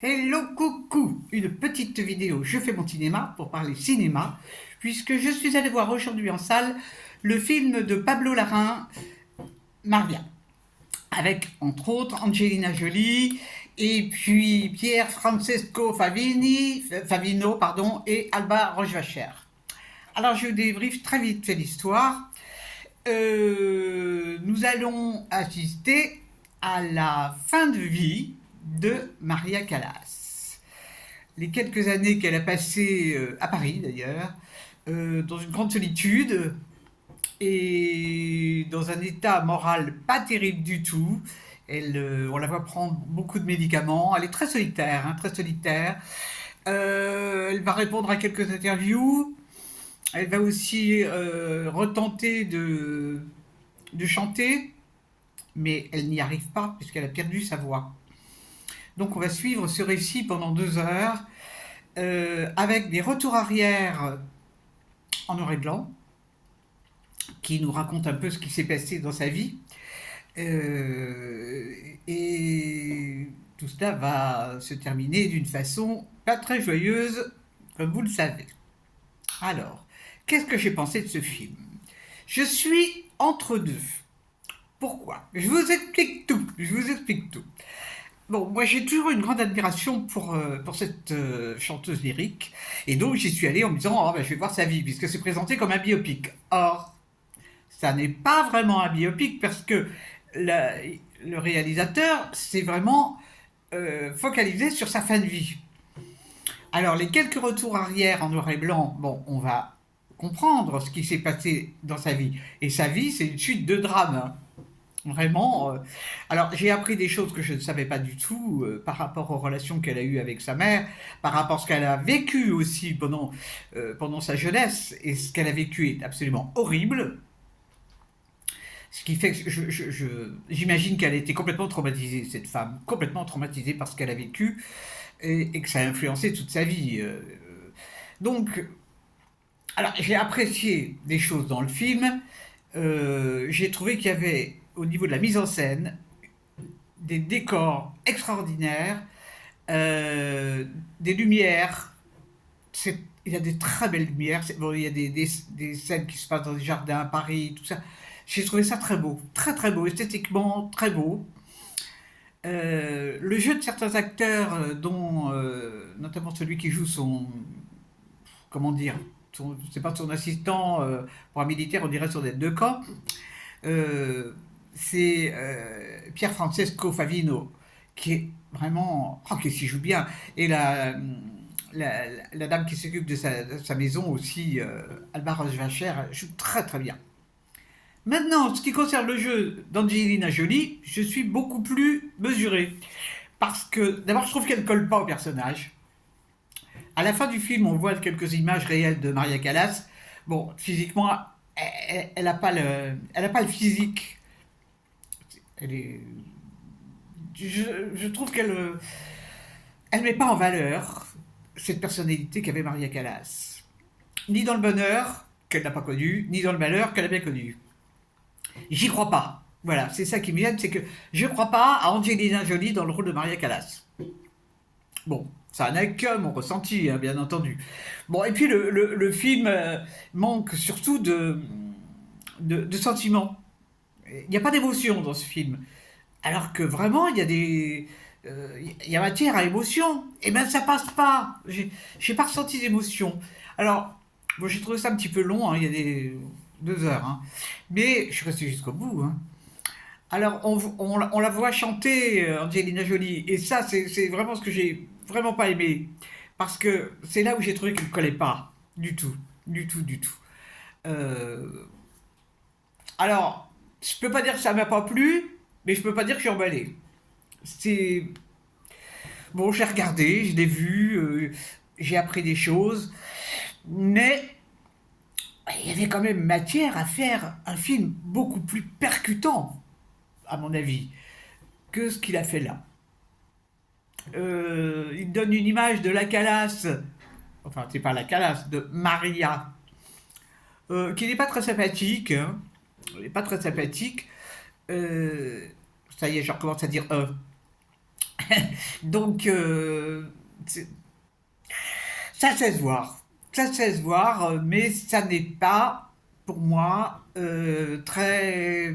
Hello coucou, une petite vidéo Je fais mon cinéma pour parler cinéma, puisque je suis allé voir aujourd'hui en salle le film de Pablo Larraín, Maria, avec entre autres Angelina Jolie et puis Pier Francesco Favino et Alba Rohrwacher. Alors je vous débriefe très vite fait l'histoire. Nous allons assister à la fin de vie de Maria Callas. Les quelques années qu'elle a passées à Paris d'ailleurs, dans une grande solitude et dans un état moral pas terrible du tout. On la voit prendre beaucoup de médicaments. Elle est très solitaire, hein, très solitaire. Elle va répondre à quelques interviews. Elle va aussi retenter de chanter, mais elle n'y arrive pas puisqu'elle a perdu sa voix. Donc on va suivre ce récit pendant 2 heures avec des retours arrière en noir et blanc qui nous racontent un peu ce qui s'est passé dans sa vie. Et tout cela va se terminer d'une façon pas très joyeuse, comme vous le savez. Alors, qu'est-ce que j'ai pensé de ce film? Je suis entre deux. Pourquoi? Je vous explique tout. Je vous explique tout. Bon, moi j'ai toujours une grande admiration pour cette chanteuse lyrique, et donc j'y suis allé en me disant oh, ben, je vais voir sa vie, puisque c'est présenté comme un biopic. Or, ça n'est pas vraiment un biopic, parce que le réalisateur s'est vraiment focalisé sur sa fin de vie. Alors, les quelques retours arrière en noir et blanc, bon, on va comprendre ce qui s'est passé dans sa vie. Et sa vie, c'est une suite de drames, hein. Vraiment. Alors, j'ai appris des choses que je ne savais pas du tout par rapport aux relations qu'elle a eues avec sa mère, par rapport à ce qu'elle a vécu aussi pendant sa jeunesse. Et ce qu'elle a vécu est absolument horrible. Ce qui fait que j'imagine qu'elle a été complètement traumatisée, cette femme, complètement traumatisée par ce qu'elle a vécu, et que ça a influencé toute sa vie. Donc, alors j'ai apprécié des choses dans le film. J'ai trouvé qu'il y avait, au niveau de la mise en scène, des décors extraordinaires, des lumières. Il y a des très belles lumières. Bon, il y a des scènes qui se passent dans des jardins à Paris, tout ça. J'ai trouvé ça très beau, très très beau, esthétiquement très beau. Le jeu de certains acteurs, dont notamment celui qui joue comment dire, c'est pas son assistant pour un militaire, on dirait son aide de camp. Euh, c'est Pier Francesco Favino qui est vraiment, oh, qui s'y joue bien. Et la dame qui s'occupe de sa maison aussi, Alba Rohrwacher, joue très très bien. Maintenant, ce qui concerne le jeu d'Angelina Jolie, je suis beaucoup plus mesuré. Parce que, d'abord, je trouve qu'elle ne colle pas au personnage. À la fin du film, on voit quelques images réelles de Maria Callas. Bon, physiquement, elle n'a pas le physique. Elle est, je trouve elle met pas en valeur cette personnalité qu'avait Maria Callas. Ni dans le bonheur, qu'elle n'a pas connu, ni dans le malheur, qu'elle a bien connu. J'y crois pas. Voilà, c'est ça qui me gêne, c'est que je ne crois pas à Angelina Jolie dans le rôle de Maria Callas. Bon, ça n'a que mon ressenti, hein, bien entendu. Bon, et puis le film manque surtout de sentiments. Il n'y a pas d'émotion dans ce film. Alors que vraiment, il y a matière à émotion. Et ben ça passe pas. J'ai pas ressenti d'émotion. Alors, bon, j'ai trouvé ça un petit peu long, hein, il y a des 2 heures, hein. Mais je suis resté jusqu'au bout, hein. Alors, on la voit chanter, Angelina Jolie, et ça, c'est vraiment ce que j'ai vraiment pas aimé. Parce que c'est là où j'ai trouvé qu'elle ne collait pas. Du tout. Du tout, du tout. Euh, alors, je peux pas dire que ça m'a pas plu, mais je peux pas dire que je suis emballé. C'est. Bon, j'ai regardé, je l'ai vu, j'ai appris des choses, mais il y avait quand même matière à faire un film beaucoup plus percutant, à mon avis, que ce qu'il a fait là. Il donne une image de la Calas, enfin c'est pas la Calas, de Maria, qui n'est pas très sympathique, hein. Elle n'est pas très sympathique. Euh, Ça y est, je recommence à dire Donc, ça se laisse voir. Ça se laisse voir, mais ça n'est pas, pour moi, très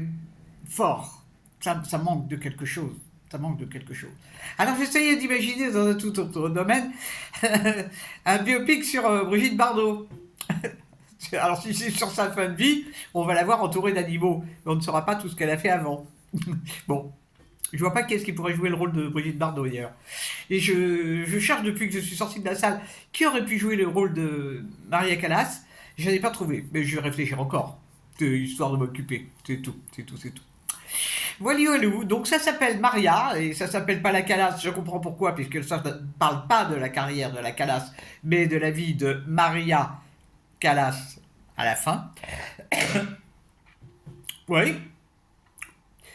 fort. Ça manque de quelque chose. Ça manque de quelque chose. Alors j'essayais d'imaginer dans un tout autre domaine un biopic sur Brigitte Bardot. Alors si c'est sur sa fin de vie, on va la voir entourée d'animaux, mais on ne saura pas tout ce qu'elle a fait avant. Bon, je vois pas qui est-ce qui pourrait jouer le rôle de Brigitte Bardot d'ailleurs. Et je cherche depuis que je suis sorti de la salle qui aurait pu jouer le rôle de Maria Callas. Je n'ai pas trouvé, mais je vais réfléchir encore, histoire de m'occuper. C'est tout, c'est tout, c'est tout. Voilà, donc ça s'appelle Maria, et ça s'appelle pas la Callas, je comprends pourquoi, puisque ça ne parle pas de la carrière de la Callas, mais de la vie de Maria Callas à la fin. Oui,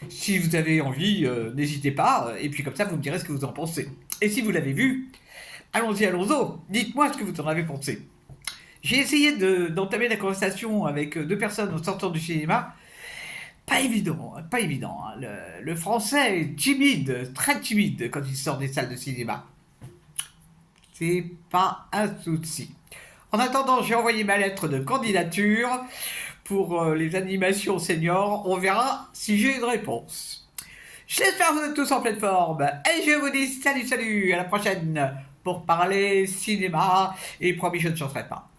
si vous avez envie, n'hésitez pas, et puis comme ça vous me direz ce que vous en pensez. Et si vous l'avez vu, allons-y, allons-y, dites-moi ce que vous en avez pensé. J'ai essayé d'entamer la conversation avec deux personnes en sortant du cinéma. Pas évident, hein, pas évident. Hein. Le français est timide, très timide quand il sort des salles de cinéma. C'est pas un souci. En attendant, j'ai envoyé ma lettre de candidature pour les animations seniors. On verra si j'ai une réponse. J'espère que vous êtes tous en pleine forme. Et je vous dis salut, salut, à la prochaine pour parler cinéma. Et promis, je ne changerai pas.